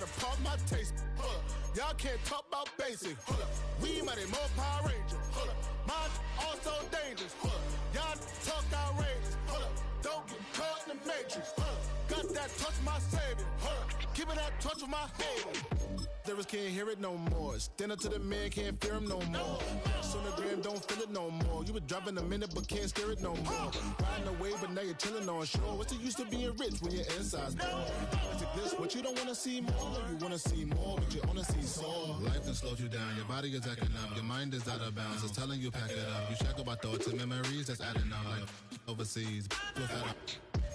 gotta pump my taste. Y'all can't talk about basic. We mighty more Power Ranger. Mine also dangerous. Y'all talk outrageous. Don't get caught in the matrix. Got that touch of my savior. Give me that touch of my haters. Lyrics can't hear it no more. Stand up to the man, can't fear him no more. Sonogram don't feel it no more. You were driving a minute but can't steer it no more. Riding away but now you're chilling on shore. What's the use of being rich when your inside's poor? This, what you don't wanna see more. You wanna see more, but you wanna see sore. Life can slow you down. Your body is acting up. Your mind is out of bounds. It's telling you pack it up. You shackle by thoughts and memories that's adding up. Like overseas,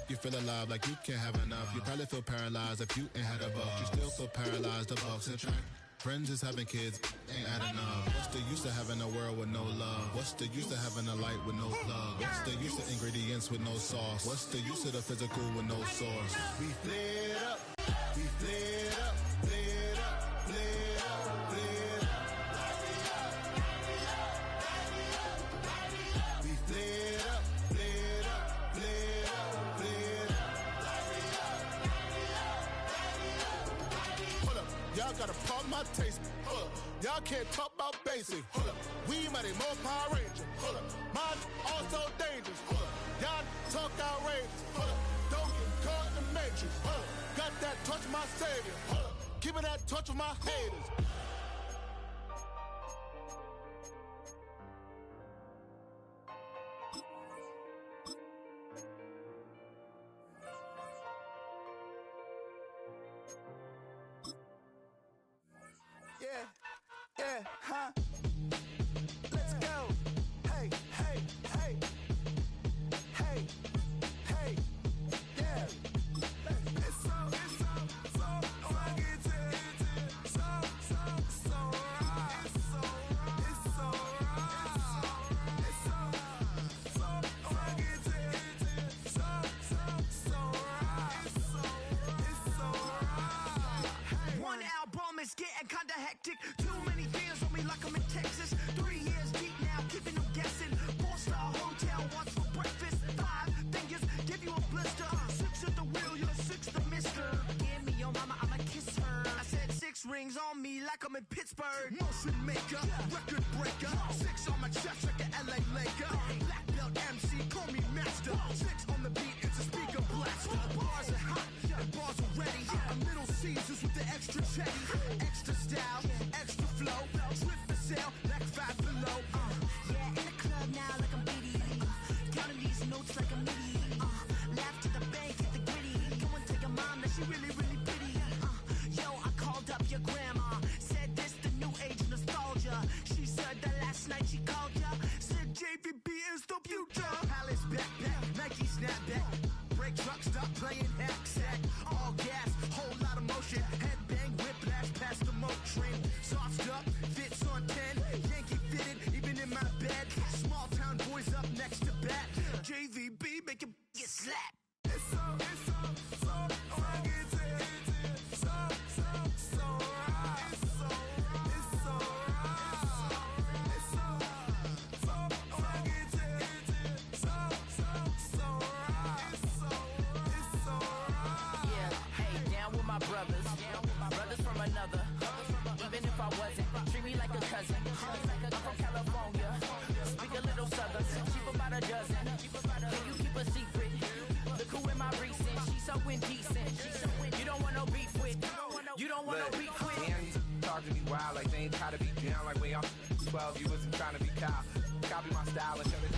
you feel alive like you can't have enough. You probably feel paralyzed if you ain't had a buck. You still feel paralyzed, the bucks and track. Friends is having kids, ain't adding up. What's the use of having a world with no love? What's the use of having a light with no plug? What's the use of ingredients with no sauce? What's the use of the physical with no source? We flared up, we flared up, flared up, flared up, flared up. We flared up, flared up, flared up, flared up. Hold up, y'all gotta pump my taste. Hold up, y'all can't talk about basic. Hold up, we mighty more Power Ranger. Hold up, mine also dangerous. Hold up, y'all talk outrageous. Hold up, don't get caught in the matrix. Hold up, got that touch of my savior. Hold up, give me that touch of my haters. Yeah, huh? Let's go. Hey, hey, hey. Hey, hey, yeah. It's so rugged. So right. It's so rugged. It's so right. One album is getting kinda hectic. Too many fans on me like I'm in Texas. 3 years deep now, keeping them guessing. 4-star hotel, once for breakfast. 5 fingers, give you a blister. 6 at the wheel, you're 6 the mister. Give me your mama, I'ma kiss her. I said 6 rings on me like I'm in Pittsburgh. Motion maker, record breaker. 6 on my chest like an LA Laker. Black belt MC, call me master. 6 on the beat, it's a speaker blaster. Bars are hot, and bars are ready. A Middle Caesars with the extra chetty. Extra style, extra flow. Trip for sale, like 5 below. Yeah, in the club now like I'm Biddy. Counting these notes like a MIDI. Laugh to the bank, hit the gritty. Go and tell your mom that she really, really pretty. Yo, I called up your grandma. Said this the new age nostalgia. She said that last night she called ya. Said JVB is the future. Palace backpack, Nike snapback. Break truck, stop playing hack sack. All gas, whole lot of motion. Headbang, whiplash past the moat train. Sauced up, fits on 10. Yankee fitted, even in my bed. Small town boys up next to bat. JVB make it get slapped. It's so rugged. So right. It's so rugged. It's so right. Yeah, hey, down with my brothers. Brothers from another. Even if I wasn't, treat me like a cousin. I'm from California. Speak a little southern. Cheap about a dozen. Can you keep a secret? Look who in my recent. She's so indecent. You don't want no beef with. You don't want no beef with. Damn, you talk to me wild like they ain't try to be down. Like when y'all 12, you wasn't trying to be Kyle. Copy my style and show it.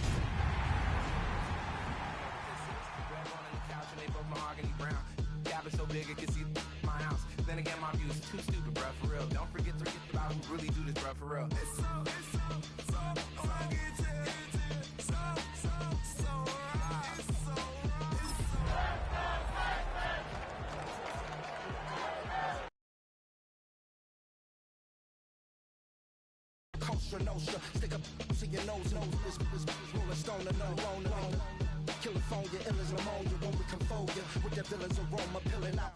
Grab on the couch and they both mahogany brown. Gap is so big it can see my house. Then again, my views too stupid, bruh, for real. Don't forget about who really do this, bruh, for real. It's so rugged. So right. Kosher, nosha, stick up to your nose, this rolling stone and no rolling. California, ill as pneumonia when we confold you with the villain's aroma peeling out.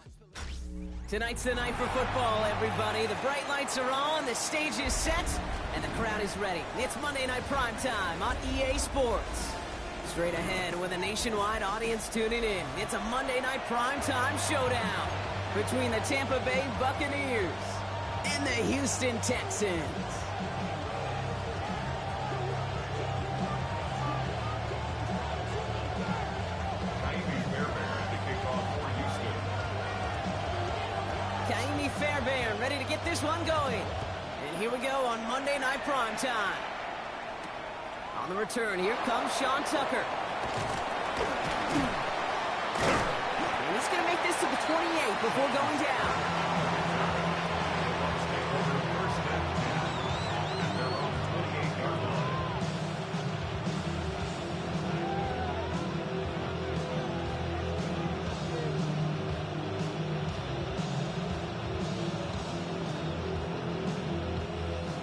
Tonight's the night for football, everybody. The bright lights are on, the stage is set, and the crowd is ready. It's Monday Night Primetime on EA Sports. Straight ahead with a nationwide audience tuning in. It's a Monday Night Primetime showdown. between the Tampa Bay Buccaneers and the Houston Texans. Kaimi Fairbairn ready to get this one going. And here we go on Monday Night Primetime. On the return, here comes Sean Tucker. And he's going to make this to the 28 before going down.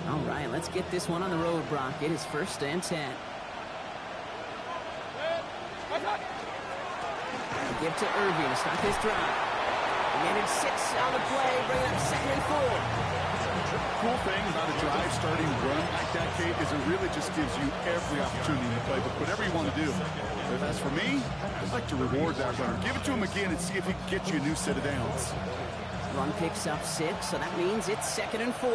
All right, let's get this one on the road, Brock. It is 1st and 10. Give to Irving to start this drive. And it's 6 on the play, bring up 2nd and 4. Cool thing about a drive starting run like that, Kate, is it really just gives you every opportunity to play, but whatever you want to do. But as for me, I'd like to reward that runner. Give it to him again and see if he can get you a new set of downs. Run picks up 6, so that means it's 2nd and 4.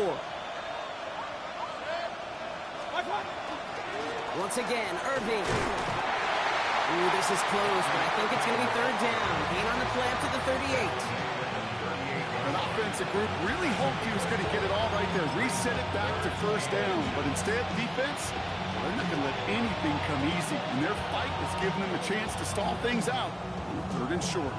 Once again, Irving. Ooh, this is close, but I think it's going to be 3rd down. Gain on the play up to the 38. An offensive group really hoped he was going to get it all right there, reset it back to 1st down. But instead, defense, they're not going to let anything come easy. And their fight is giving them a chance to stall things out. 3rd and short.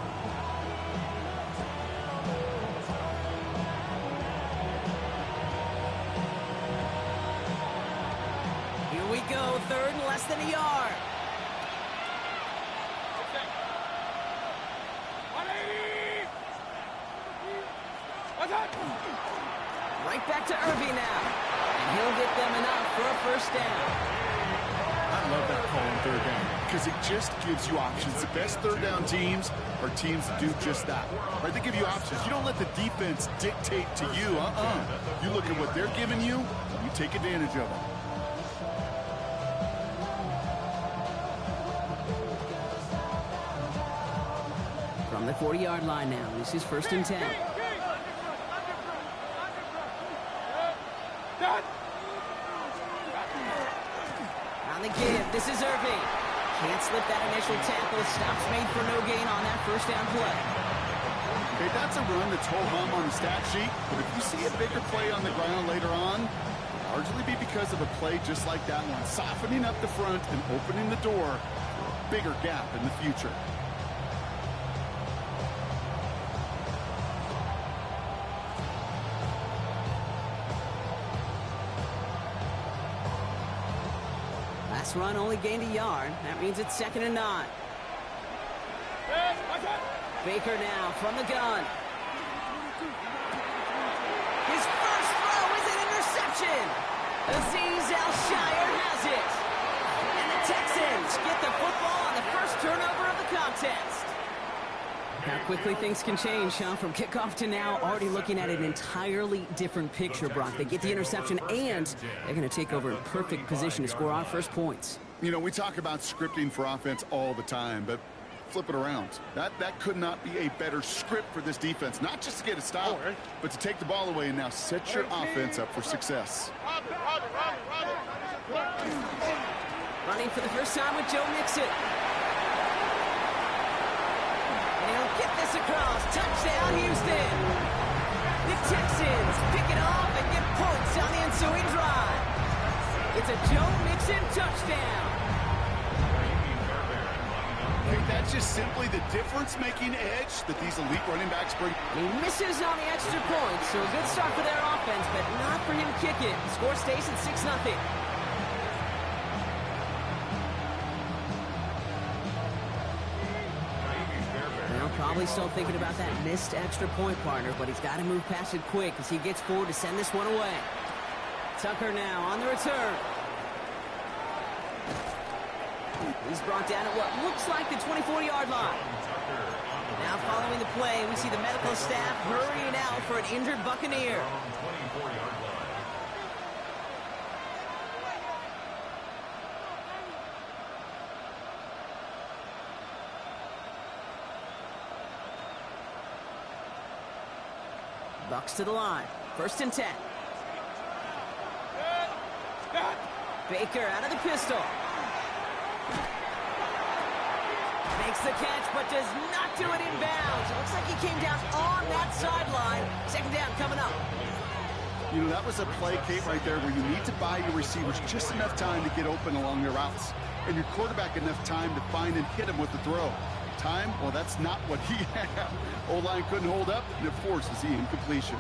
Here we go, 3rd and less than a yard. Right back to Irving now. And he'll get them enough for a 1st down. I love that call on 3rd down because it just gives you options. The best 3rd down teams are teams that do just that. Right? They give you options. You don't let the defense dictate to you. You look at what they're giving you, you take advantage of it. From the 40-yard line now, this is 1st and 10. On the give, this is Irving. Can't slip that initial tackle. Stops made for no gain on that 1st down play. Okay, that's a run that's ho-hum on the stat sheet, but if you see a bigger play on the ground later on, it'll largely be because of a play just like that one, softening up the front and opening the door for a bigger gap in the future. Last run only gained a yard. That means it's 2nd and 9. Baker now from the gun. His first throw is an interception. Azeez Al-Shire has it. And the Texans get the football on the first turnover of the contest. How quickly things can change, huh? From kickoff to now, already looking at an entirely different picture, Brock. They get the interception, and they're going to take over in perfect position to score our first points. You know, we talk about scripting for offense all the time, but flip it around. That could not be a better script for this defense. Not just to get a stop, but to take the ball away and now set your offense up for success. Running for the first time with Joe Mixon. And he'll get this across. Touchdown, Houston. The Texans pick it off and get points on the ensuing drive. It's a Joe Mixon touchdown. Hey, that's just simply the difference-making edge that these elite running backs bring. He misses on the extra point, so a good start for their offense, but not for him to kick it. The score stays at 6-0. Probably still thinking about that missed extra point, partner, but he's got to move past it quick as he gets forward to send this one away. Tucker now on the return. He's brought down at what looks like the 24-yard line. Now following the play, we see the medical staff hurrying out for an injured Buccaneer. Bucks to the line. 1st and 10. Baker out of the pistol. Makes the catch, but does not do it in bounds. It looks like he came down on that sideline. 2nd down coming up. You know, that was a play, Kate, right there where you need to buy your receivers just enough time to get open along their routes. And your quarterback enough time to find and hit him with the throw. Time, well, that's not what he had. O-line couldn't hold up, and it forces the incompletion.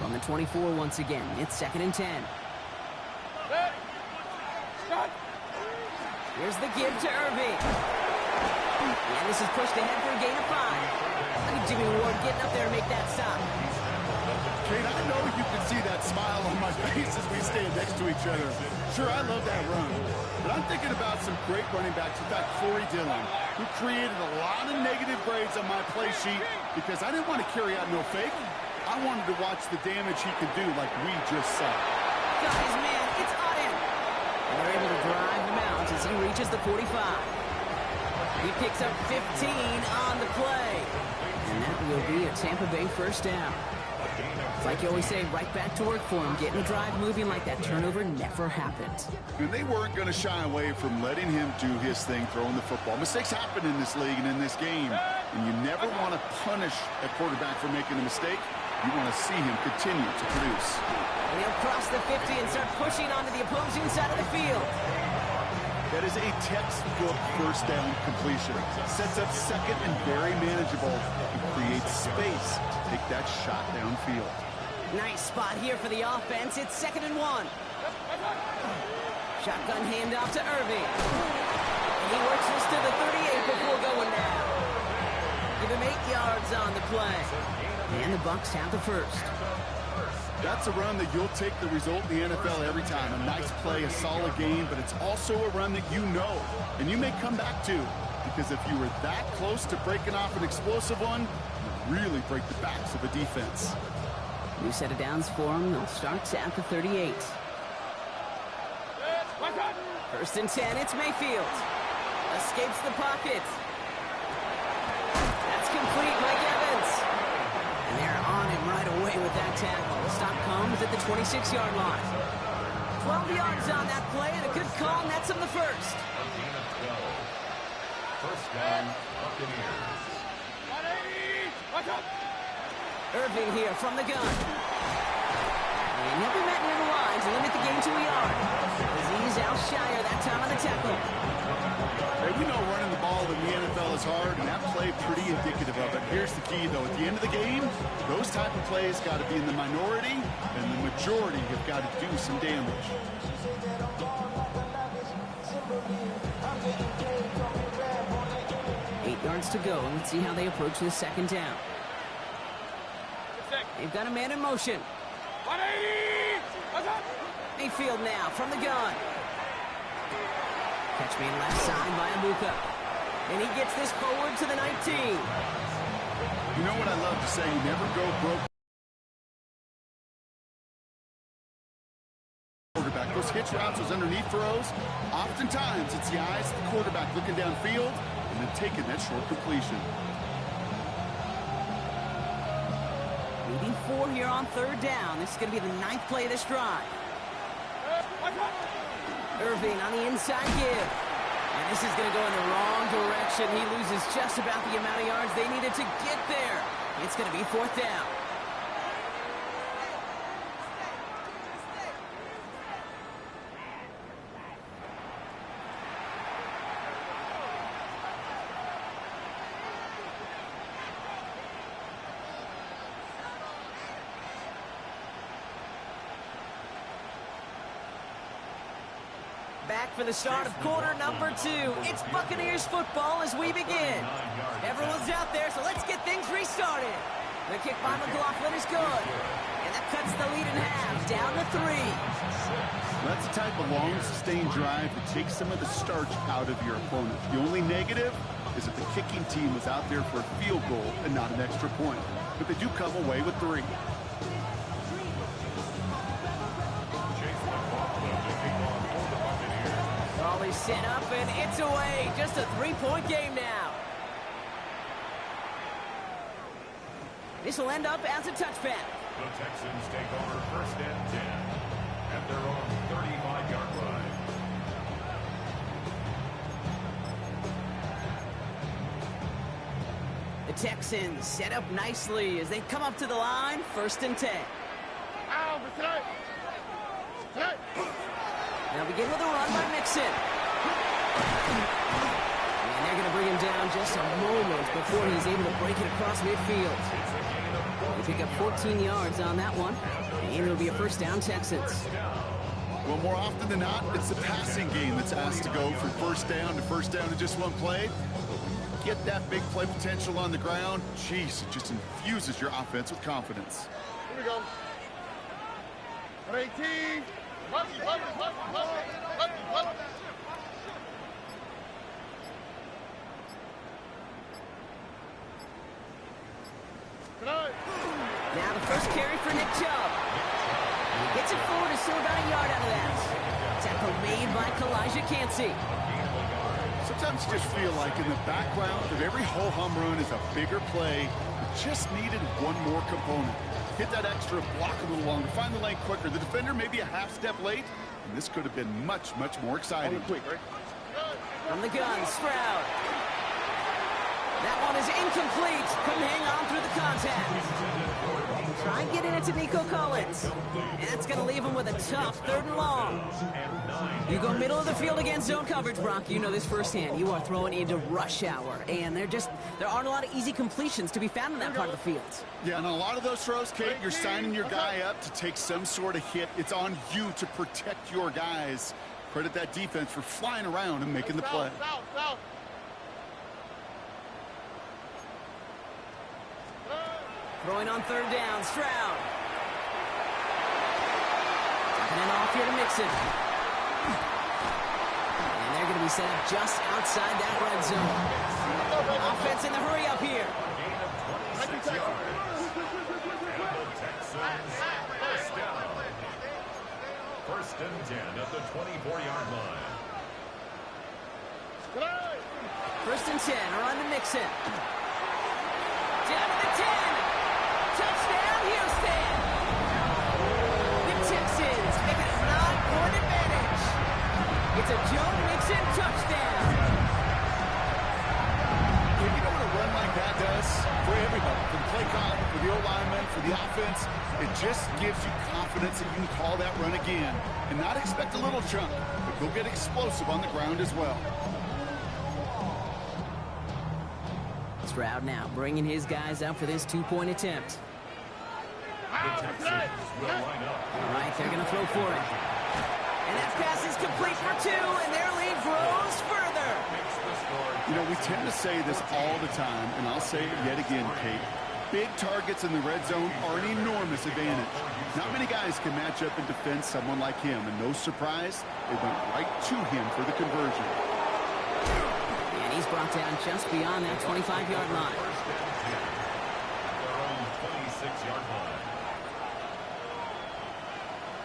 From the 24 once again, it's 2nd and 10. Here's the give to Irving. And this is pushed ahead for a gain of 5. Look at Jimmy Ward getting up there to make that stop. Kate, I know you can see that smile on my face as we stand next to each other. Sure, I love that run. But I'm thinking about some great running backs. In fact, Corey Dillon, who created a lot of negative grades on my play sheet because I didn't want to carry out no fake. I wanted to watch the damage he could do like we just saw. Got his man. It's Auden. And they're able to drive him out as he reaches the 45. He picks up 15 on the play. And that will be a Tampa Bay 1st down. It's like you always say, right back to work for him. Getting the drive moving like that turnover never happened. And they weren't going to shy away from letting him do his thing, throwing the football. Mistakes happen in this league and in this game. And you never want to punish a quarterback for making a mistake. You want to see him continue to produce. And he'll cross the 50 and start pushing onto the opposing side of the field. That is a textbook 1st down completion. Sets up 2nd and very manageable and creates space to take that shot downfield. Nice spot here for the offense. It's 2nd and 1. Shotgun handoff to Irving. And he works this to the 38 before going down. Give him 8 yards on the play. And the Bucks have the 1st. That's a run that you'll take the result in the NFL every time. A nice play, a solid game, but it's also a run that you know and you may come back to. Because if you were that close to breaking off an explosive one, you really break the backs of a defense. New set of downs for them. They'll start at the 38. 1st and 10, it's Mayfield. Escapes the pocket. That's complete, Mike Evans. And they're on him right away with that tackle. The stop comes at the 26-yard line. 12 yards on that play, and a good call nets him the 1st. 1st down, Buccaneers. Irving here from the gun. And he'll be met near the line to limit the game to a yard. Azeez Al-Shire that time on the tackle. Hey, we know running the ball in the NFL is hard, and that play pretty indicative of it. Here's the key, though. At the end of the game, those type of plays got to be in the minority, and the majority have got to do some damage. Yards to go. Let's see how they approach this 2nd down. They've got a man in motion. Mayfield now from the gun. Catch me left side by Amuka. And he gets this forward to the 19. You know what I love to say? You never go broke. Quarterback. Those hitch routes, those underneath throws, oftentimes it's the eyes of the quarterback looking downfield and then taking that short completion. Leading 4 here on 3rd down. This is going to be the 9th play of this drive. Irving on the inside give. And this is going to go in the wrong direction. He loses just about the amount of yards they needed to get there. It's going to be 4th down. Back for the start of quarter number 2. It's Buccaneers football as we begin. Everyone's out there, so let's get things restarted. The kick by McLaughlin is good. And that cuts the lead in half, down to 3. That's the type of long, sustained drive that takes some of the starch out of your opponent. The only negative is that the kicking team was out there for a field goal and not an extra point. But they do come away with 3. Always set up, and it's away. Just a 3-point game now. This will end up as a touchback. The Texans take over 1st and 10 at their own 35-yard line. The Texans set up nicely as they come up to the line, 1st and 10. They'll begin with a run by Mixon. And they're going to bring him down just a moment before he's able to break it across midfield. They pick up 14 yards on that one, and it'll be a 1st down Texans. Well, more often than not, it's the passing game that's asked to go from 1st down to 1st down in just one play. Get that big play potential on the ground. Jeez, it just infuses your offense with confidence. Here we go. 18. Now the first carry for Nick Chubb. He gets it forward to still about a yard out of that. Tackle made by Kalijah Cansey. Sometimes you just feel like in the background of every ho-hum run is a bigger play. You just needed one more component. Hit that extra block a little longer, find the lane quicker. The defender maybe a half step late, and this could have been much, much more exciting. From the gun, Stroud. That one is incomplete. Couldn't hang on through the contact. Try and get it to Nico Collins. And that's going to leave him with a tough 3rd and long. You go middle of the field against zone coverage, Brock. You know this firsthand. You are throwing into rush hour. And there aren't a lot of easy completions to be found in that part of the field. Yeah, and a lot of those throws, Kate, you're signing your guy up to take some sort of hit. It's on you to protect your guys. Credit that defense for flying around and making the play. Throwing on 3rd down, Stroud. Taking it off here to Mixon. And they're going to be set up just outside that red zone. Offense in the hurry up here. First and 10 at the 24-yard line. 1st and 10, around to Mixon. Down to the 10. Touchdown, Houston. The Texans making a 9-point advantage. It's a Joe Mixon touchdown. You know what a run like that does for everybody, for the play call, for the O-lineman, for the offense? It just gives you confidence that you can call that run again and not expect a little chunk, but go get explosive on the ground as well. Stroud now bringing his guys out for this 2-point attempt. The Texans will line up. All right, they're going to throw for it. And that pass is complete for 2, and their lead grows further. You know, we tend to say this all the time, and I'll say it yet again, Kate. Big targets in the red zone are an enormous advantage. Not many guys can match up and defend someone like him, and no surprise, they went right to him for the conversion. And he's brought down just beyond that 25-yard line. Their own 26-yard line.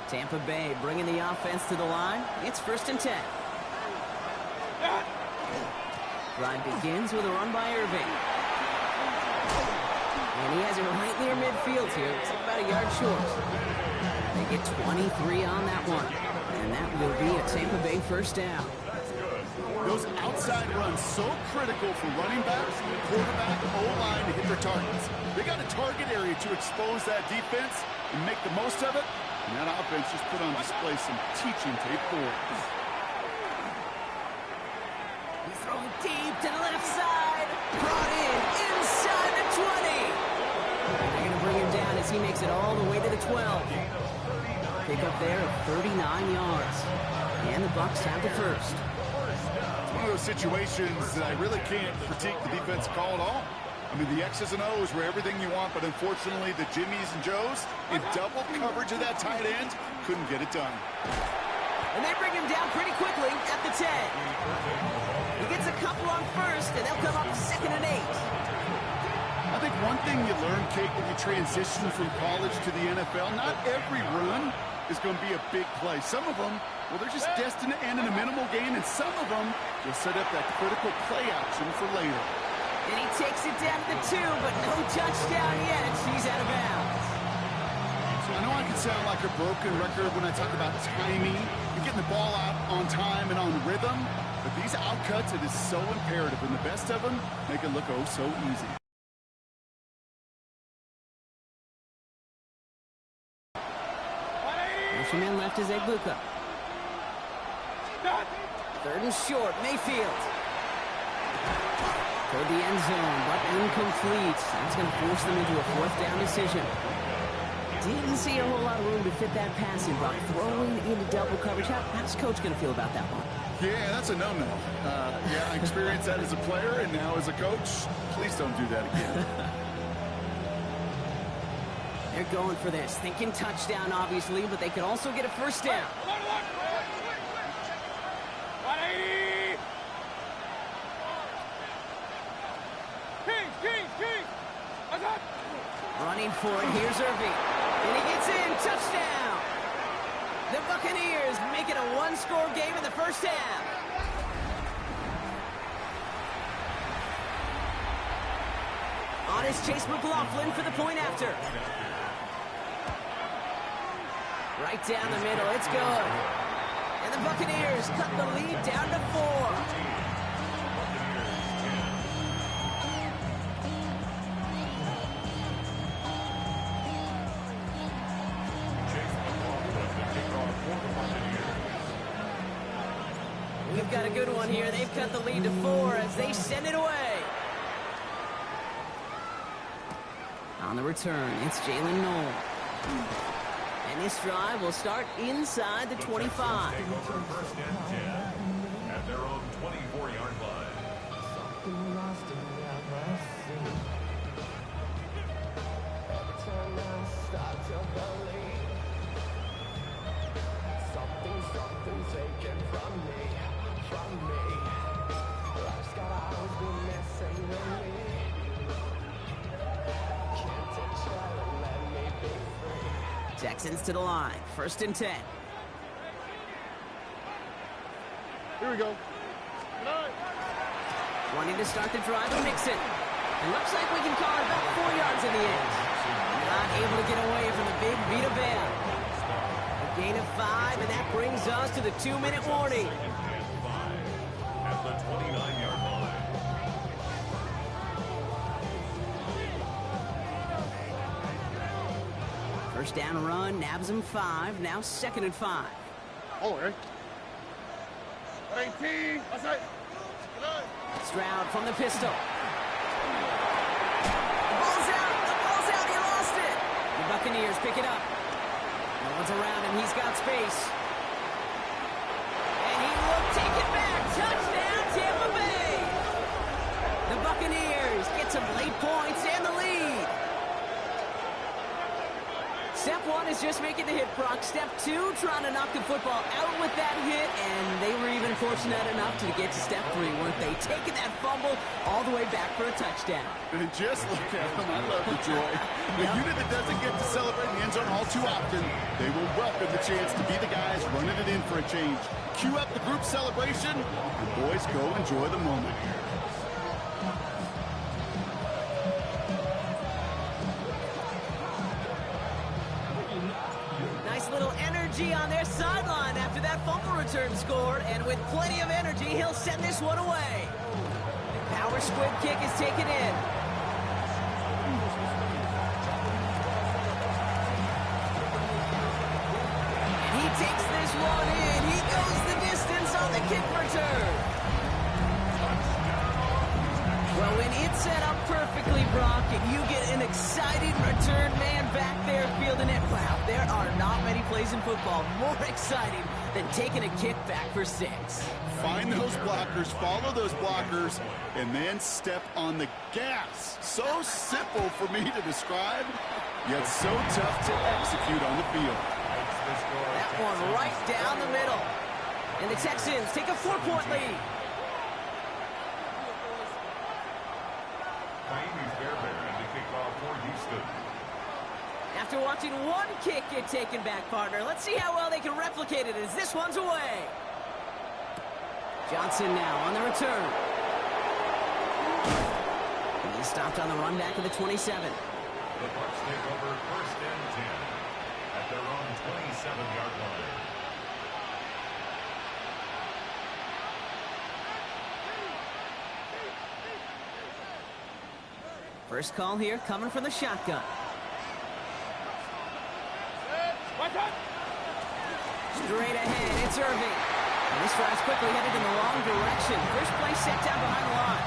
Tampa Bay bringing the offense to the line. It's 1st and 10. Drive begins with a run by Irving. And he has it right near midfield here. It's about a yard short. They get 23 on that one. And that will be a Tampa Bay 1st down. Those outside runs so critical for running backs, quarterback, O-line to hit their targets. They got a target area to expose that defense and make the most of it. And that offense just put on display some teaching tape for it. He's throwing deep to the left side. Brought in inside the 20. And they're going to bring him down as he makes it all the way to the 12. Pick up there of 39 yards. And the Bucs have the first. It's one of those situations that I really can't critique the defense call at all. I mean, the X's and O's were everything you want, but unfortunately the Jimmies and Joes in double coverage of that tight end couldn't get it done. And they bring him down pretty quickly at the 10. He gets a couple on first, and they'll come up 2nd and 8. I think one thing you learn, Kate, when you transition from college to the NFL, not every run is going to be a big play. Some of them, well, they're just destined to end in a minimal gain, and some of them will set up that critical play action for later. And he takes it down to the 2, but no touchdown yet. She's out of bounds. I know I can sound like a broken record when I talk about timing and getting the ball out on time and on rhythm, but these outcuts, it is so imperative, and the best of them make it look oh so easy. Motion man left is Egbuka. 3rd and short, Mayfield. Toward the end zone, but incomplete. That's going to force them into a 4th down decision. Didn't see a whole lot of room to fit that passing block. Throwing into double coverage. How's Coach going to feel about that one? Yeah, that's a no-no. Yeah, I experienced that as a player and now as a coach. Please don't do that again. They're going for this. Thinking touchdown, obviously, but they could also get a 1st down. Running for it, here's Irving. And he gets in, touchdown! The Buccaneers make it a 1-score game in the 1st half. On is Chase McLaughlin for the point after. Right down the middle, it's good. And the Buccaneers cut the lead down to 4. We've got a good one here. They've cut the lead to 4 as they send it away. On the return, it's Jalen Knoll. And this drive will start inside the 25. Take over 1st and 10 at their own 24-yard line. Something taken from me. Life's got always been messing with me. Can't take shadow, let me be free. Texans to the line, 1st and 10. Here we go. Wanting to start the drive with Mixon. It looks like we can call it about 4 yards in the end. Not able to get away from the big Vita Vea. A gain of 5, and that brings us to the 2-minute warning. At the 29-yard line. First down run, nabs him 5, now 2nd and 5. Oh, Eric. 18. What's that? Stroud from the pistol. The ball's out, he lost it. The Buccaneers pick it up. No one's around him, he's got space. And he will take it back, touchdown Tampa Bay. The Buccaneers get some late points and the lead. Step 1 is just making the hit, Brock. Step 2, trying to knock the football out with that hit, and they were even fortunate enough to get to step 3, weren't they? Taking that fumble all the way back for a touchdown. And just look at them. I love the joy. A unit that doesn't get to celebrate in the end zone all too often, they will welcome the chance to be the guys running it in for a change. Cue up the group celebration, and boys, go enjoy the moment. Little energy on their sideline after that fumble return scored, and with plenty of energy, he'll send this one away. Power squib kick is taken in. And he takes this one in. He goes the distance on the kick return. Well, when it's set up perfectly, Brock, and you get an exciting return man back there fielding it, wow, there are not many plays in football more exciting than taking a kick back for 6. Find those blockers, follow those blockers, and then step on the gas. So simple for me to describe, yet so tough to execute on the field. That one right down the middle. And the Texans take a 4-point lead. After watching one kick get taken back, partner, let's see how well they can replicate it as this one's away. Johnson now on the return. He stopped on the run back of the 27. The Bucs take over first and 10 at their own 27-yard line. First call here coming from the shotgun. Straight ahead, it's Irving. And this drive's quickly headed in the wrong direction. First play set down behind the line.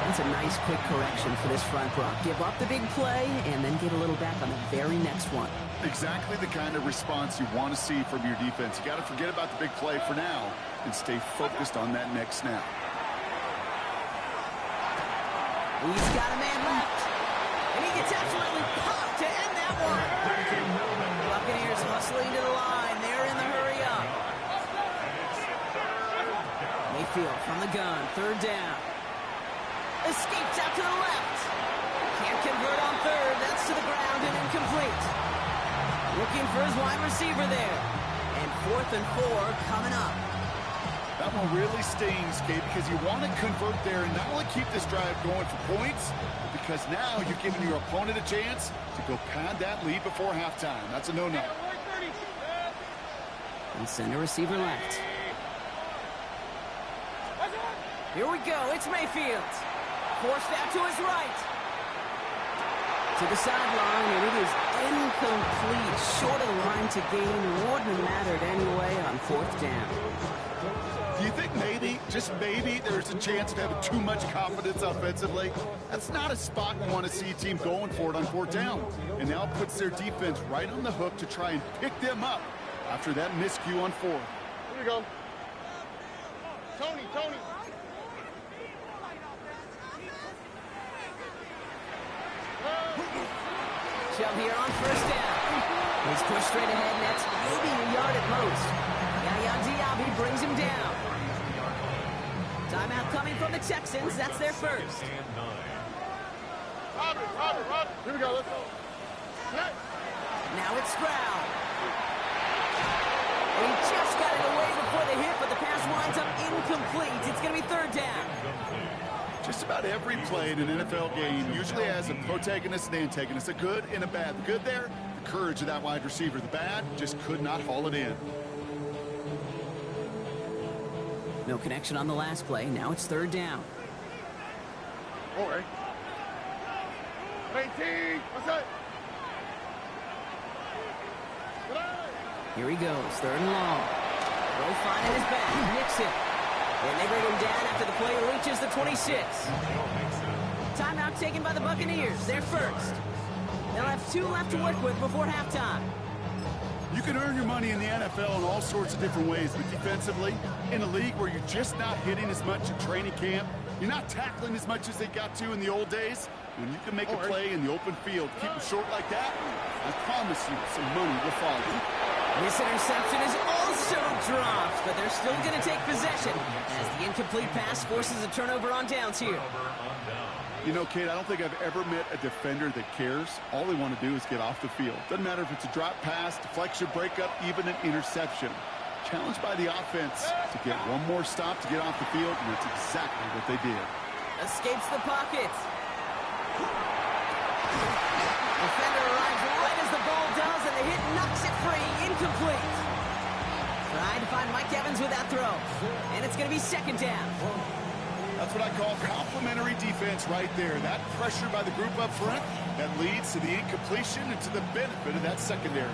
That's a nice quick correction for this front row. Give up the big play and then get a little back on the very next one. Exactly the kind of response you want to see from your defense. You got to forget about the big play for now and stay focused on that next snap. He's got a man left. And he gets absolutely popped to end that one. Buccaneers hustling to the line. They're in the hurry up. Mayfield from the gun. Third down. Escapes out to the left. Can't convert on third. That's to the ground and incomplete. Looking for his wide receiver there. And 4th and 4 coming up. That one really stings, Kate, because you want to convert there and not only keep this drive going for points, but because now you're giving your opponent a chance to go pad that lead before halftime. That's a no-no. And send a receiver left. Here we go. It's Mayfield. Forced out to his right. To the sideline, and it is incomplete. Short of the line to gain. Wouldn't have mattered anyway on 4th down. Do you think maybe, just maybe, there's a chance of having too much confidence offensively? That's not a spot you want to see a team going for it on 4th down. And now it puts their defense right on the hook to try and pick them up after that miscue on 4th. Here we go. Tony. Shove here on 1st down. He's pushed straight ahead, and that's maybe a yard at most. Yaya Diaby brings him down. Timeout coming from the Texans. That's their first. Robert. Here we go. Let's go. Now it's Stroud. He just got it away before the hit, but the pass winds up incomplete. It's going to be 3rd down. Just about every play in an NFL game usually has a protagonist and antagonist, a good and a bad. The good there, the courage of that wide receiver. The bad, just could not haul it in. No connection on the last play. Now it's 3rd down. Okay. 18. What's that? Here he goes. 3rd and long. Throw fine in his back. Nicks it. And they bring him down after the play reaches the 26. Timeout taken by the Buccaneers. They're first. They'll have 2 left to work with before halftime. You can earn your money in the NFL in all sorts of different ways, but defensively, in a league where you're just not hitting as much in training camp, you're not tackling as much as they got to in the old days, when you can make a play in the open field, keep them short like that, I promise you some money will follow. This interception is also dropped, but they're still going to take possession as the incomplete pass forces a turnover on downs here. You know, Kate, I don't think I've ever met a defender that cares. All they want to do is get off the field. Doesn't matter if it's a drop pass, deflection, breakup, even an interception. Challenged by the offense to get one more stop to get off the field, and that's exactly what they did. Escapes the pocket. Defender arrives right as the ball does, and the hit knocks it free. Incomplete. Trying to find Mike Evans with that throw. And it's going to be 2nd down. That's what I call complimentary defense right there. That pressure by the group up front, that leads to the incompletion and to the benefit of that secondary.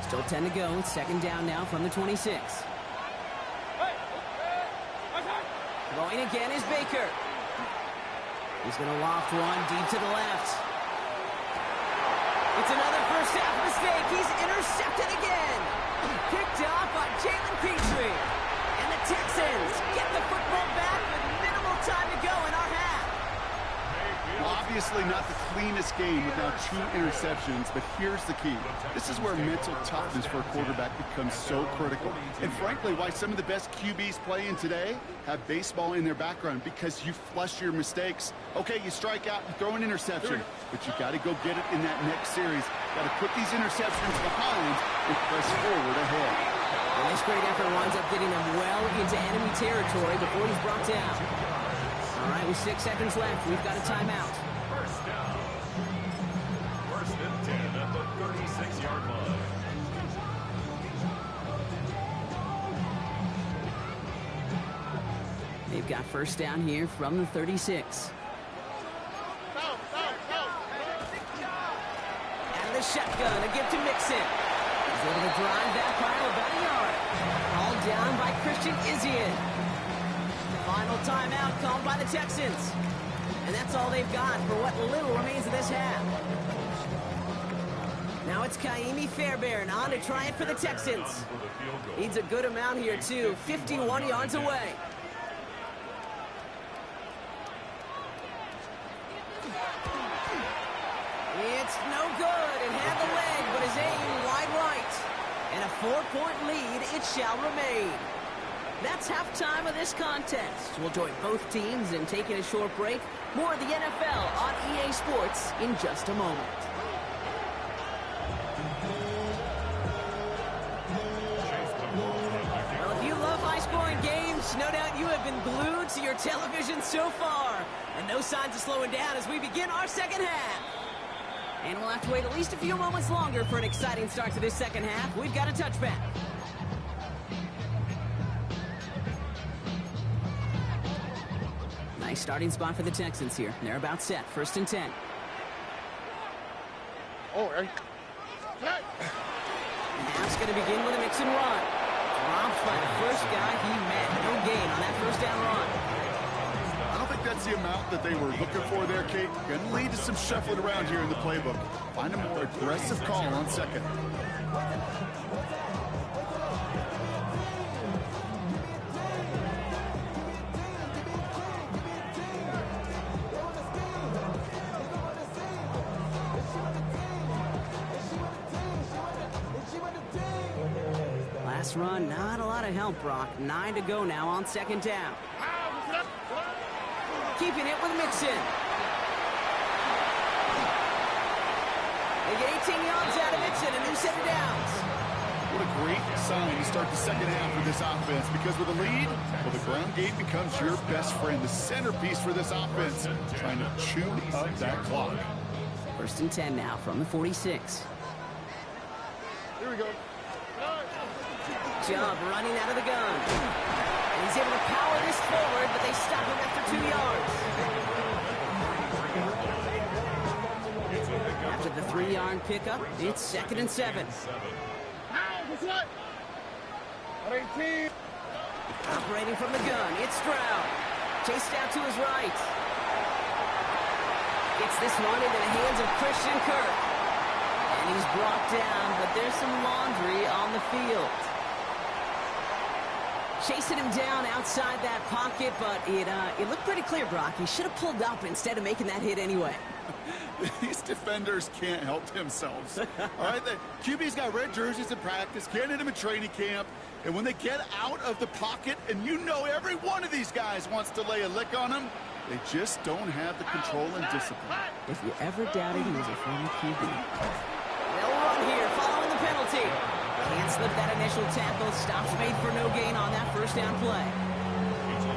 Still 10 to go. 2nd down now from the 26. Throwing again is Baker. He's going to loft one deep to the left. It's another first half mistake. He's intercepted again. Picked off by Jalen Petrie. And the Texans get the football back with minimal time to go in our half. Well, obviously not the cleanest game with now 2 interceptions, but here's the key. This is where mental toughness for a quarterback becomes so critical. And frankly, why some of the best QBs playing today have baseball in their background, because you flush your mistakes. Okay, you strike out and throw an interception, but you got to go get it in that next series. Got to put these interceptions behind and press forward ahead. And this great effort winds up getting him well into enemy territory before he's brought down. All right, with 6 seconds left, we've got a timeout. First down. First and 10 at the 36-yard line. They've got first down here from the 36. And the shotgun, a gift to Mixon. He's able to drive that pile about a yard. All down by Christian Izien. Final timeout called by the Texans. And that's all they've got for what little remains of this half. Now it's Kaimi Fairbairn on to try it for the Texans. Needs a good amount here, too. 51 yards away. It's no good. It had the leg, but is aimed wide right. And a 4-point lead, it shall remain. That's halftime of this contest. We'll join both teams in taking a short break. More of the NFL on EA Sports in just a moment. Well, if you love high-scoring games, no doubt you have been glued to your television so far. And no signs of slowing down as we begin our second half. And we'll have to wait at least a few moments longer for an exciting start to this second half. We've got a touchback. Nice starting spot for the Texans here. They're about set. First and 10. Oh, right. Now it's going to begin with a mix and run. Dropped by the first guy he met. No gain on that first down run. I don't think that's the amount that they were looking for there, Kate. Going to lead to some shuffling around here in the playbook. Find a more aggressive call on second. Last run, not a lot of help, Brock. 9 to go now on second down. Keeping it with Mixon. They get 18 yards out of Mixon, a new set of downs. What a great sign to start the second half for this offense, because with a lead, well, the ground game becomes your best friend, the centerpiece for this offense, trying to chew up that clock. First and 10 now from the 46. Here we go. Chubb running out of the gun. And he's able to power this forward, but they stop him after 2 yards. After the 3-yard pickup, it's second and 7. Operating from the gun, it's Stroud. Chased out to his right. Gets this one into the hands of Christian Kirk. And he's brought down, but there's some laundry on the field. Chasing him down outside that pocket, but it looked pretty clear, Brock. He should have pulled up instead of making that hit anyway. These defenders can't help themselves. All right, the QB's got red jerseys in practice, can't hit him in training camp, and when they get out of the pocket, and you know every one of these guys wants to lay a lick on him, they just don't have the control and discipline. If you ever doubted he was a former QB. They'll run here following the penalty. Can't slip that initial tackle. Stops made for no gain on that first down play.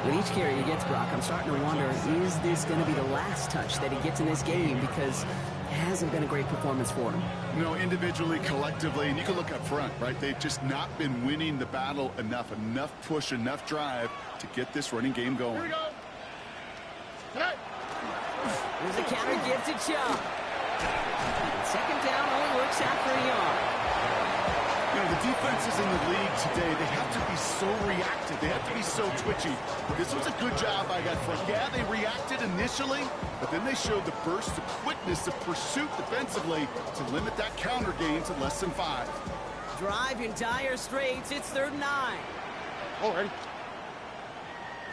With each carry he gets, Brock, I'm starting to wonder, is this going to be the last touch that he gets in this game? Because it hasn't been a great performance for him. You know, individually, collectively, and you can look up front, right? They've just not been winning the battle enough push, enough drive to get this running game going. Here we go. There's a counter give to Chubb. Second down only works out for a yard. You know, the defenses in the league today, they have to be so reactive. They have to be so twitchy. But this was a good job by that front. Yeah, they reacted initially, but then they showed the burst of quickness of pursuit defensively to limit that counter gain to less than 5. Drive in dire straits. It's 3rd and 9. All right.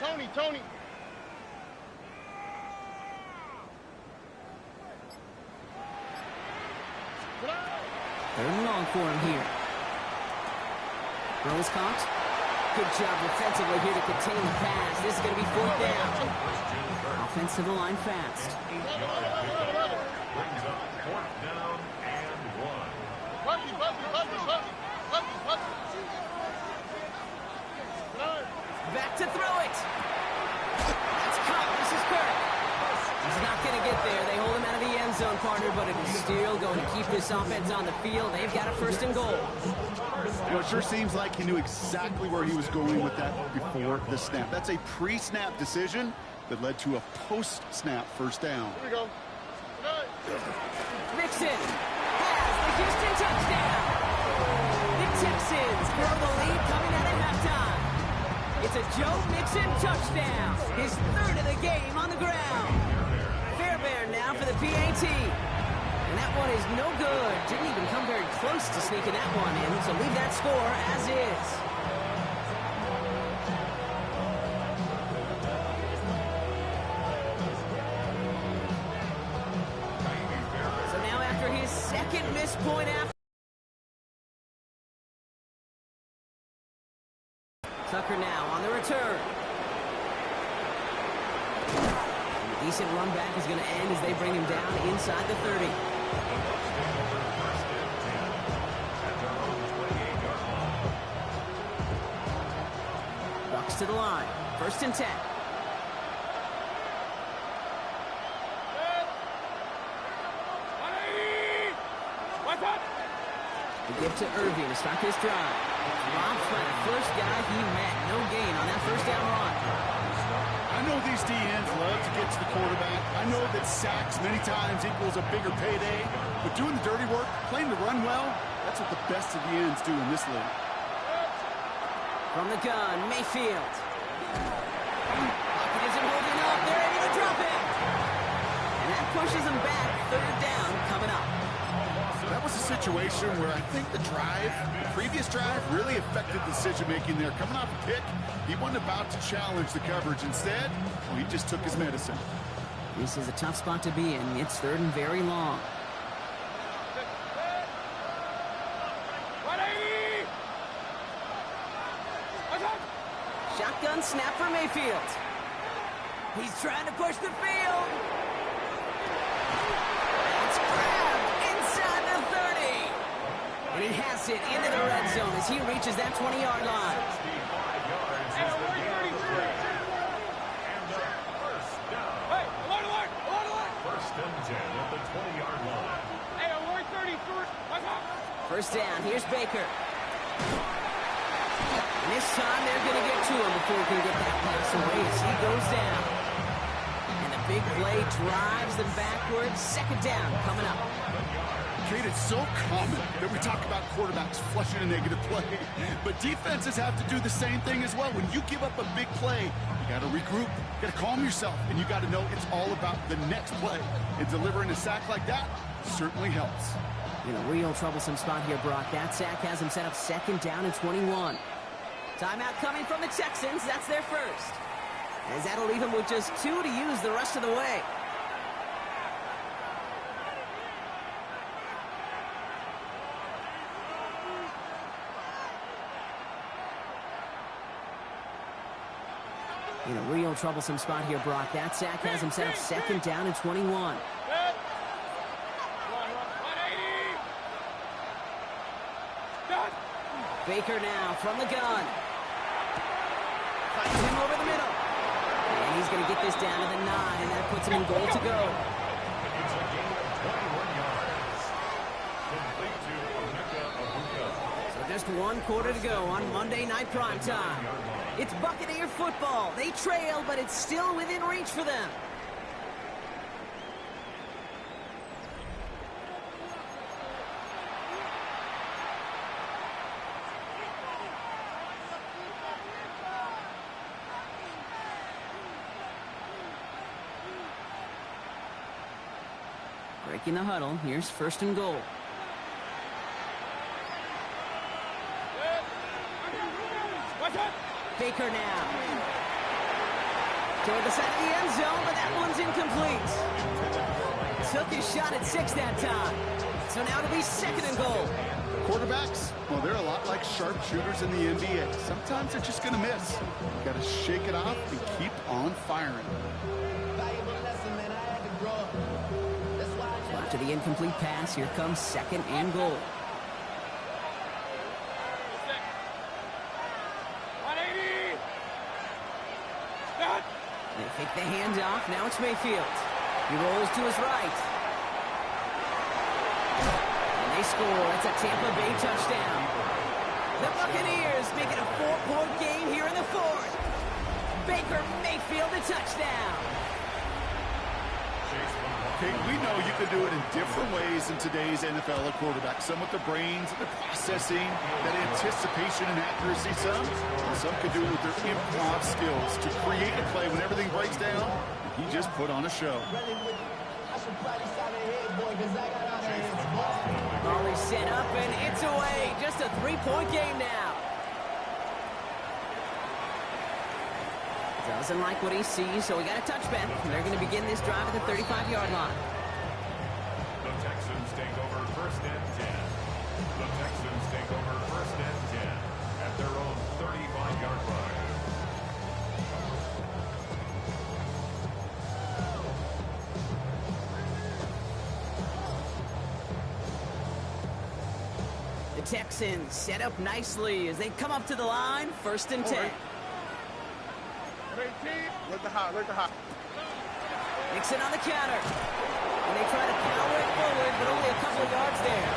Tony. 3rd and long for him here. Throws caught. Good job defensively here to contain the pass. This is going to be 4th down. Offensive line fast. Brings up 4th down and 1. Back to throw it. That's caught. This is He's not going to get there. They hold him out of the end zone, partner, but it is still going to keep this offense on the field. They've got a 1st and goal. You know, it sure seems like he knew exactly where he was going with that before the snap. That's a pre-snap decision that led to a post-snap 1st down. Here we go. Mixon has the Houston touchdown. The Texans grow the lead coming out at halftime. It's a Joe Mixon touchdown. His 3rd of the game on the ground. Fairbairn now for the PAT. And that one is no good. Didn't even come very close to sneaking that one in. So leave that score as is. So now after his 2nd missed point after. Tucker now on the return. And the decent run back is going to end as they bring him down inside the 30. Bucks to the line. 1st and 10. They give to Irving to start this drive. Dropped by the first guy he met. No gain on that 1st down run. I know these DNs love to get to the quarterback. I know that sacks many times equals a bigger payday. But doing the dirty work, playing the run well, that's what the best of the ends do in this league. From the gun, Mayfield. Pocket isn't holding up. They're ready to drop it. And that pushes him back. 3rd down coming up. That was a situation where I think the previous drive, really affected decision-making there. Coming off a pick, he wasn't about to challenge the coverage. Instead, well, he just took his medicine. This is a tough spot to be in. It's 3rd and very long. Shotgun snap for Mayfield. He's trying to push the field. It's grabbed inside the 30. And he has it into the red zone as he reaches that 20-yard line. First and 10 at the 20-yard line. 1st down. Here's Baker. And this time they're going to get to him before he can get that pass away as he goes down. And the big play drives them backwards. 2nd down coming up. Kate, it's so common that we talk about quarterbacks flushing a negative play, but defenses have to do the same thing as well. When you give up a big play, you got to regroup, you got to calm yourself, and you got to know it's all about the next play. And delivering a sack like that certainly helps. In a real troublesome spot here, Brock. That sack has him set up 2nd down and 21. Timeout coming from the Texans. That's their 1st. As that'll leave him with just 2 to use the rest of the way. In a real troublesome spot here, Brock. That sack has him set up 2nd down and 21. Baker now from the gun. Finds him over the middle. And he's going to get this down to the 9, and that puts him in goal to go. It's a gain of 21 yards. Complete to Emeka Egbuka. So just 1 quarter to go on Monday Night Primetime. It's Buccaneer football. They trail, but it's still within reach for them. Breaking the huddle. Here's 1st and goal. Baker now. Toward the side of the end zone, but that one's incomplete. Took his shot at 6 that time. So now it'll be 2nd and goal. Quarterbacks, well, they're a lot like sharpshooters in the NBA. Sometimes they're just going to miss. You got to shake it off and keep on firing. So after the incomplete pass, here comes 2nd and goal. They fake the handoff. Now it's Mayfield. He rolls to his right. And they score. It's a Tampa Bay touchdown. The Buccaneers make it a 4-point game here in the fourth. Baker Mayfield a touchdown. Okay, we know you can do it in different ways in today's NFL at quarterback. Some with the brains, the processing, that anticipation and accuracy. Some can do it with their improv skills to create a play when everything breaks down. He just put on a show. Ball is set up and it's away. Just a 3-point game now. Doesn't like what he sees, so we got a touchback. They're going to begin this drive at the 35-yard line. The Texans take over 1st and 10. The Texans take over 1st and 10 at their own 35-yard line. The Texans set up nicely as they come up to the line. 1st and 10. Let the hot. Nixon on the counter. And they try to power it forward, but only a couple of yards there.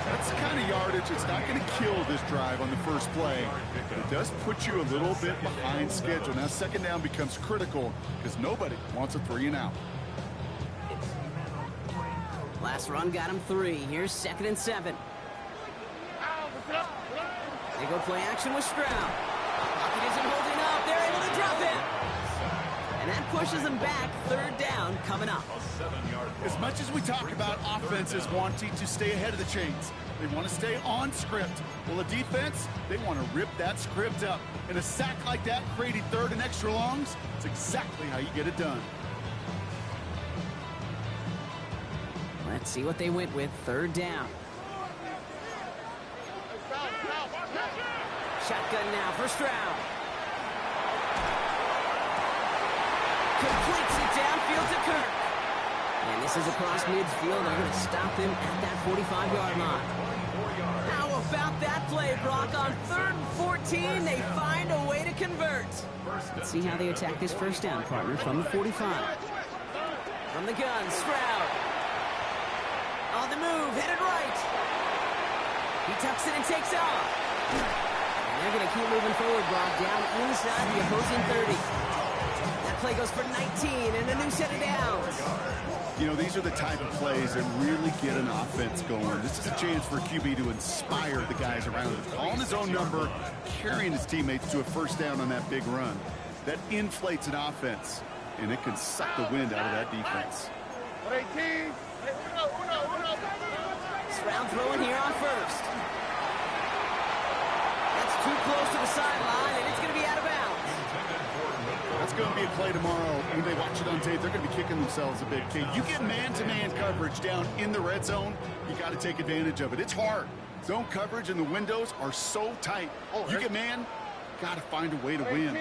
That's the kind of yardage that's not going to kill this drive on the first play. It does put you a little bit behind schedule. Now, 2nd down becomes critical because nobody wants a 3-and-out. Last run got him 3. Here's 2nd and 7. They go play action with Stroud. Pocket isn't holding up. They're able to drop him. And that pushes them back. 3rd down coming up. As much as we talk about offenses wanting to stay ahead of the chains, they want to stay on script. Well, the defense, they want to rip that script up. And a sack like that, creating 3rd and extra longs, it's exactly how you get it done. Let's see what they went with. 3rd down. Shotgun now for Stroud. Completes it downfield to Kirk. And this is across midfield. They're going to stop him at that 45-yard line. How about that play, Brock? On 3rd and 14, they find a way to convert. Let's see how they attack this 1st down, partner, from the 45. From the gun, Stroud. On the move, headed right. He tucks it and takes off. And they're going to keep moving forward, Brock, down inside the opposing 30. That play goes for 19 and a new set of downs. You know, these are the type of plays that really get an offense going. This is a chance for QB to inspire the guys around him. Calling his own number, carrying his teammates to a 1st down on that big run. That inflates an offense, and it can suck the wind out of that defense. Stroud throwing here on 1st. That's too close to the sideline, and it's going to be out of bounds. That's going to be a play tomorrow. When they watch it on tape, they're going to be kicking themselves a bit. Okay, you get man-to-man coverage down in the red zone, you got to take advantage of it. It's hard. Zone coverage and the windows are so tight. You get man, got to find a way to win.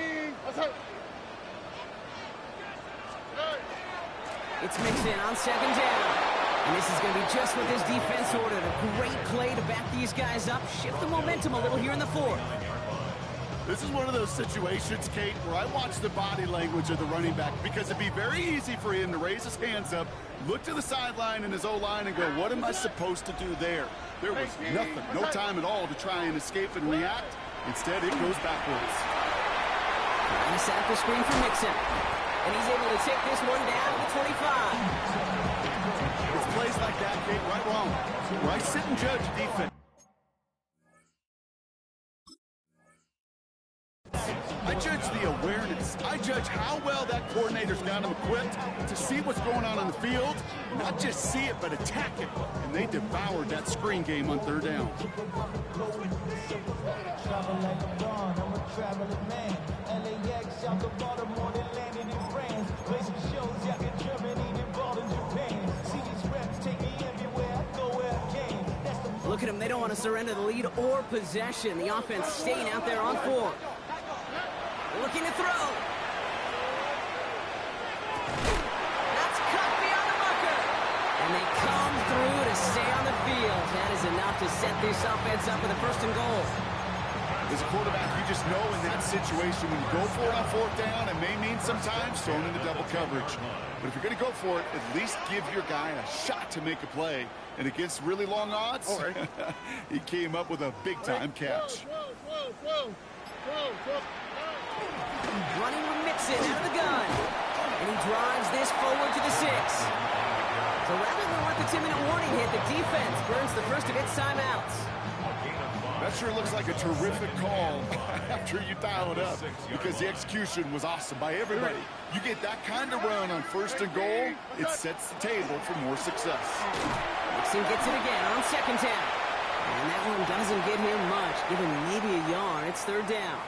It's Mixon on 2nd down. And this is going to be just what this defense ordered. A great play to back these guys up, shift the momentum a little here in the 4th. This is one of those situations, Kate, where I watch the body language of the running back because it'd be very easy for him to raise his hands up, look to the sideline and his O-line and go, what am I supposed to do there? There was nothing, no time at all to try and escape and react. Instead, it goes backwards. And he set up the screen for Mixon. And he's able to take this one down to 25. It's plays like that, Kate, right wrong. Where I sit and judge defense. I judge the awareness. I judge how well that coordinator's got him equipped to see what's going on the field. Not just see it, but attack it. And they devoured that screen game on 3rd down. Look at them. They don't want to surrender the lead or possession. The offense staying out there on 4. Looking to throw. That's cut beyond the marker. And they come through to stay on the field. That is enough to set this offense up with a 1st and goal. As a quarterback, you just know in that situation when you go for it on fourth down, it may mean sometimes thrown into double coverage. But if you're going to go for it, at least give your guy a shot to make a play. And against really long odds, he came up with a big-time catch. Running with Mixon out of the gun. And he drives this forward to the 6. So rather than let the 2-minute warning hit, the defense burns the first of its timeouts. That sure looks like a terrific call after you dial it up, because the execution was awesome by everybody. You get that kind of run on 1st and goal, it sets the table for more success. Mixon gets it again on 2nd down. And that one doesn't get him much. Give him maybe a yard. It's 3rd down.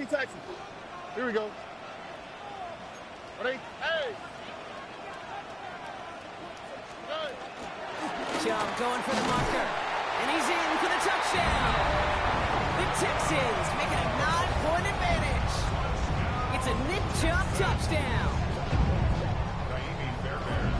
Texas. Here we go. Ready? Hey! Chubb going for the marker. And he's in for the touchdown. The Texans making a 9-point advantage. It's a Nick Chubb touchdown.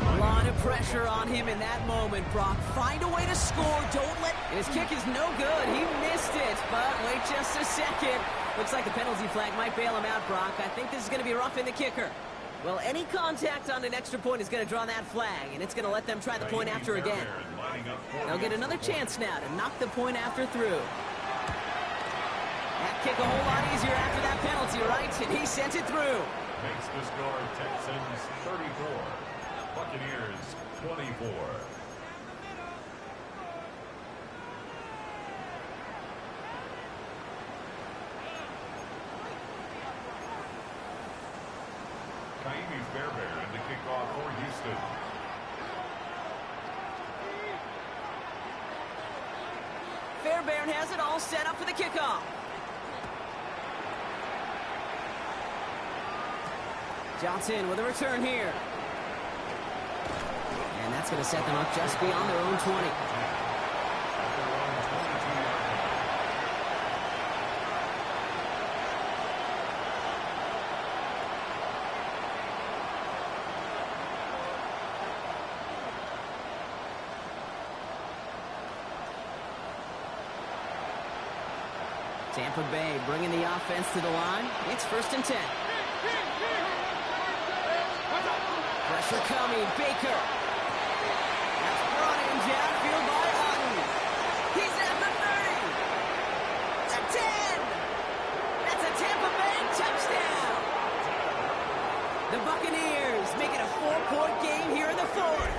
A lot of pressure on him in that moment, Brock. Find a way to score. Don't let... His kick is no good. He missed it. But wait just a second. Looks like the penalty flag might bail him out, Brock. I think this is going to be rough in the kicker. Well, any contact on an extra point is going to draw that flag, and it's going to let them try the point after again. They'll get another chance now to knock the point after through. That kick a whole lot easier after that penalty, right? And he sent it through. Makes the score Texans 34, Buccaneers 24. Fairbairn to kick off for Houston. Fairbairn has it all set up for the kickoff. Johnson with a return here. And that's going to set them up just beyond their own 20. Tampa Bay bringing the offense to the line. It's 1st and 10. Pressure coming. Baker. That's brought in downfield by Hutton. He's at the 30. The 10. That's a Tampa Bay touchdown. The Buccaneers make it a 4-point game here in the 4th.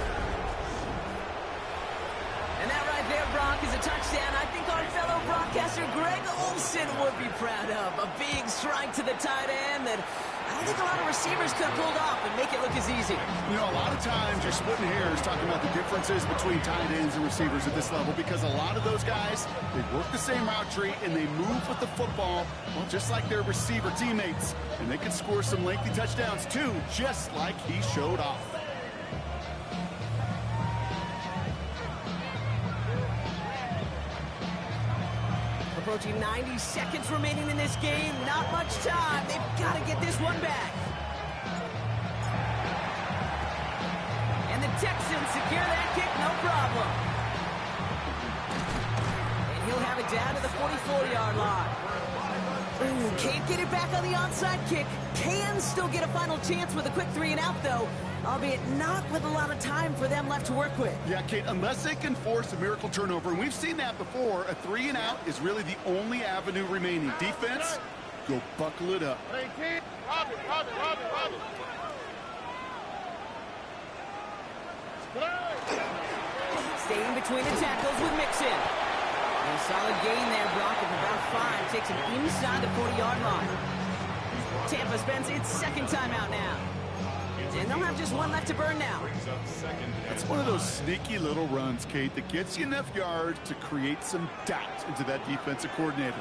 And that right there, Brock, is a touchdown I think our fellow broadcaster Greg Olsen would be proud of. A big strike to the tight end that I don't think a lot of receivers could have pulled off and make it look as easy. You know, a lot of times you're splitting hairs talking about the differences between tight ends and receivers at this level, because a lot of those guys, they work the same route tree and they move with the football, well, just like their receiver teammates. And they can score some lengthy touchdowns too, just like he showed off. Approaching 90 seconds remaining in this game. Not much time. They've got to get this one back. And the Texans secure that kick, no problem. And he'll have it down to the 44-yard line. Ooh, can't get it back on the onside kick. Can still get a final chance with a quick 3-and-out, though, albeit not with a lot of time for them left to work with. Yeah, Kate, unless they can force a miracle turnover, and we've seen that before, a 3-and-out is really the only avenue remaining. Defense, go buckle it up. Staying between the tackles with Mixon. And a solid gain there, Brock, of about 5. Takes him inside the 40-yard line. Tampa spends its 2nd timeout now. And they'll have just one left to burn now. It's one of those sneaky little runs, Kate, that gets you enough yards to create some doubt into that defensive coordinator.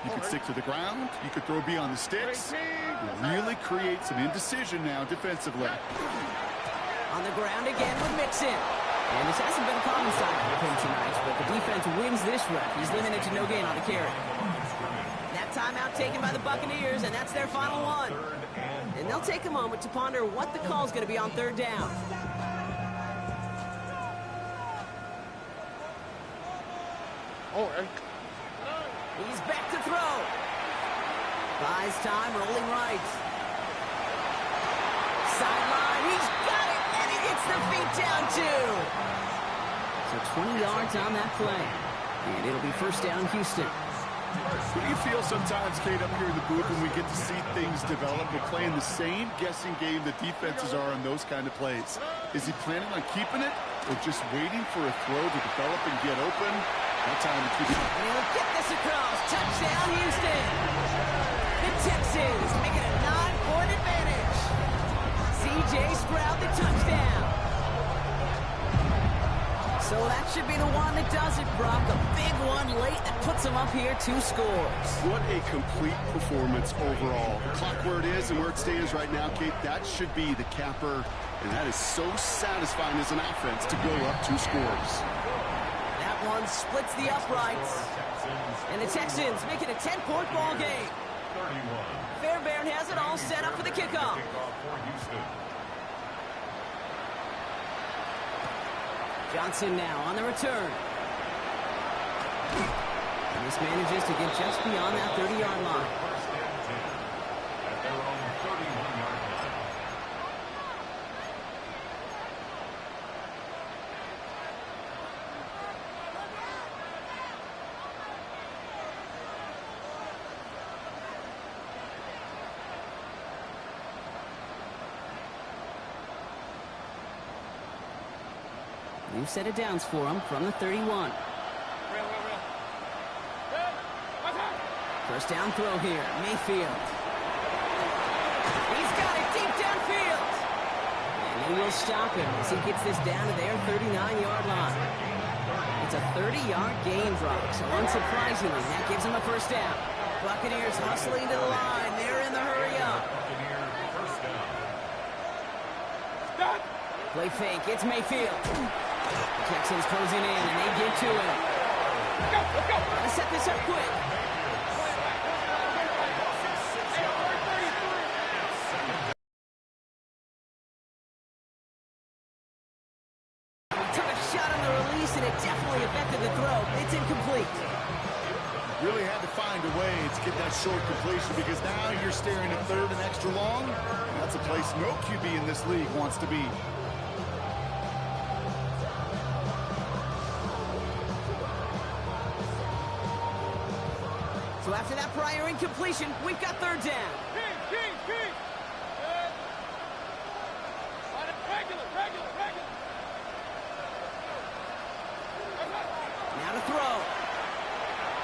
You could stick to the ground. You could throw beyond the sticks. You really create some indecision now defensively. On the ground again with Mixon. And this hasn't been a common sight for him tonight, but the defense wins this rep. He's limited to no gain on the carry. That timeout taken by the Buccaneers, and that's their final one. And they'll take a moment to ponder what the call is going to be on third down. He's back to throw. Buys time, rolling right. Sideline, he's got it, and he gets the feet down too. So 20 yards on that play. And it'll be first down, Houston. What do you feel sometimes, Kate, up here in the booth when we get to see things develop? We're playing the same guessing game that defenses are on those kind of plays. Is he planning on keeping it or just waiting for a throw to develop and get open? That time to keep it. And he'll get this across. Touchdown, Houston. The Texans make it a 9-point advantage. C.J. Stroud, the touchdown. So that should be the one that does it, Brock. A big one late that puts them up here 2 scores. What a complete performance overall. The clock where it is and where it stands right now, Kate, that should be the capper. And that is so satisfying as an offense to go up 2 scores. That one splits the uprights. And the Texans make it a 10-point ball game. Fairbairn has it all set up for the kickoff. Johnson now on the return. And this manages to get just beyond that 30-yard line. At their own 31-yard line. New set of downs for him from the 31. First down throw here, Mayfield. He's got it deep downfield. And he will stop him as he gets this down to their 39-yard line. It's a 30-yard gain drop, so unsurprisingly, that gives him a first down. Buccaneers hustling to the line. They're in the hurry up. Play fake, it's Mayfield. The Texans closing in, and they get to it. Let's set this up quick. Took a shot on the release, and it definitely affected the throw. It's incomplete. Really had to find a way to get that short completion because now you're staring at third and extra long. That's a place no QB in this league wants to be. So after that prior incompletion, we've got third down. Now to throw.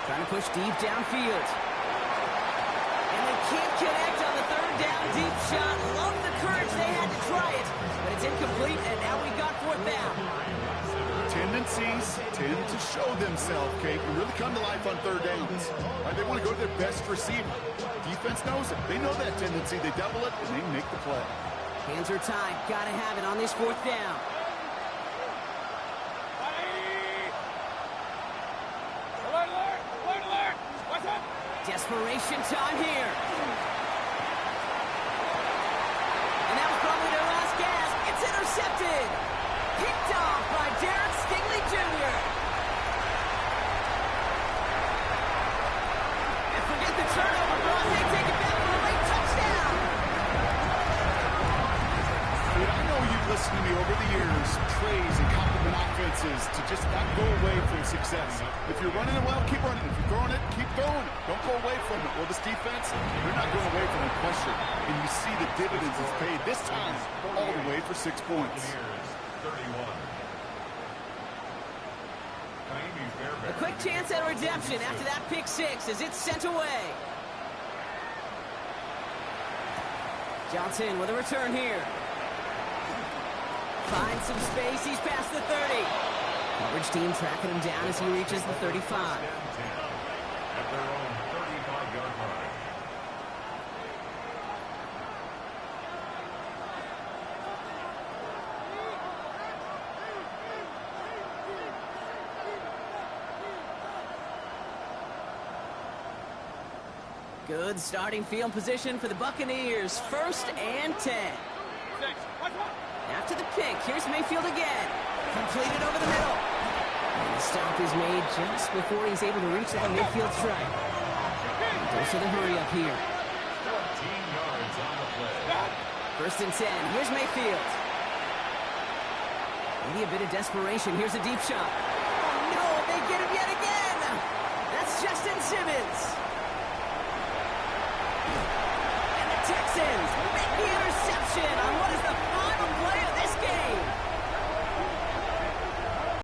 Trying to push deep downfield. And they can't connect on the third down deep shot. Love the courage they had to try it, but it's incomplete, and now we got fourth down. Tendencies tend to show themselves, Kate, and really come to life on third downs. Right, they want to go to their best receiver. Defense knows it. They know that tendency. They double it, and they make the play. Hands are tied. Got to have it on this fourth down. Desperation time here. And that was probably their last gasp. It's intercepted. Picked off by Derek Stingley Jr. And forget the turnover, Brock. They take it back for a late touchdown. Dude, I know you've listened to me over the years praise and compliment offenses to just not go away from success. If you're running it well, keep running it. If you're throwing it, keep throwing it. Don't go away from it. Well, this defense, they're not going away from the pressure. And you see the dividends it's paid this time all the way for 6 points. A quick chance at redemption after that pick six as it's sent away. Johnson with a return here. Finds some space. He's past the 30. Coverage team tracking him down as he reaches the 35. At their own 35-yard line. Good starting field position for the Buccaneers. 1st and 10. After the pick, here's Mayfield again. Completed over the middle. And the stop is made just before he's able to reach that midfield stripe. Goes for the hurry up here. 14 yards on the play. 1st and 10. Here's Mayfield. Maybe a bit of desperation. Here's a deep shot. Oh, no, they get him yet again. That's Justin Simmons. And the Texans make the interception on what is the final play